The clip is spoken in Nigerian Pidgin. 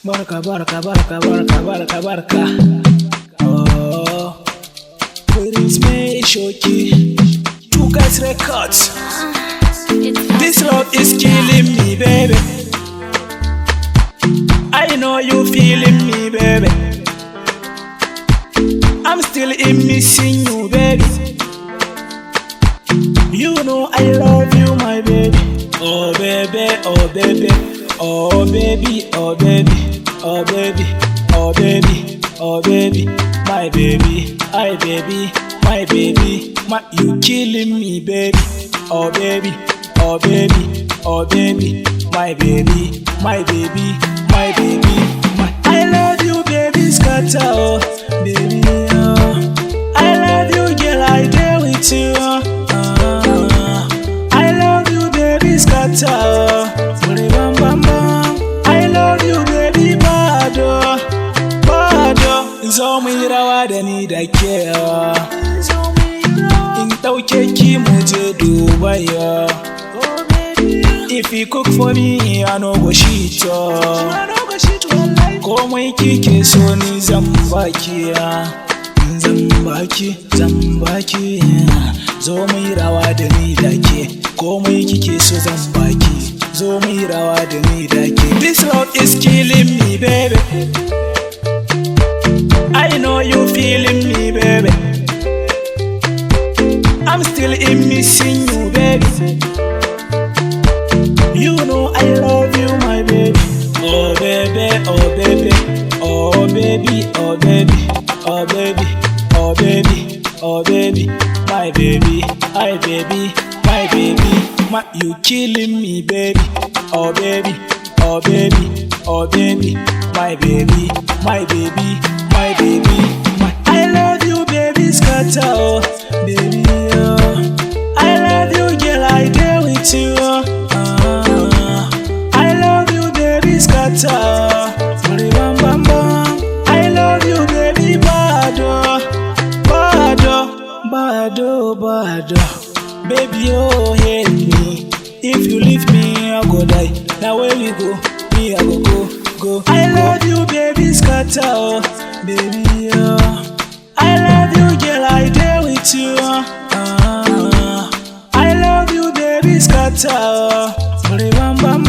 Barka, barka, barka, barka, barka, barka. Oh, Prince May Shoki, Two Guys Records. This love is killing me, baby. I know you feeling me, baby. I'm still in missing you, baby. You know I love you, my baby. Oh baby, oh baby, oh baby, oh baby, oh baby, oh baby, oh baby, my baby, my baby, my baby, you killing me, baby. Oh baby, oh baby, oh baby, my baby, my baby, my baby, I love you, baby, scatter, oh, baby, oh. I love you, girl, I dare with you, I love you, baby, scatter, bam, bam, bam. I love you, baby, bado, bado. Zo mu yi rawa da ni da ke, in ɗauke ki mu je Dubai. If you cook for me, I no go shit. Komai kike so ni zan baki, zan baki, zan baki. Zo mu yi rawa da ni da ke, komai kike so zan baki. Zo mu yi rawa da ni da ke. This love is killing me, baby. I know you feeling me, baby. I'm still in missing you, baby. You know I love you, my baby. Oh baby, oh baby, oh baby, oh baby, oh baby, oh baby, oh baby, my baby, my baby, my baby, you killing me, baby. Oh baby, oh baby, oh baby, my baby, my baby, my baby, I love you, baby, scatter, oh, baby, oh. I love you, girl, I dare with you, I love you, baby, scatter, bam, bam, bam. I love you, baby, bado, bado, bado, bado. Baby, oh, hate me. If you leave me, I go die. Now where we go, me I go go. I love you, baby, scatter, oh, baby, oh. I love you, girl, I dare with you. I love you, baby, scatter, bam, bam, bam.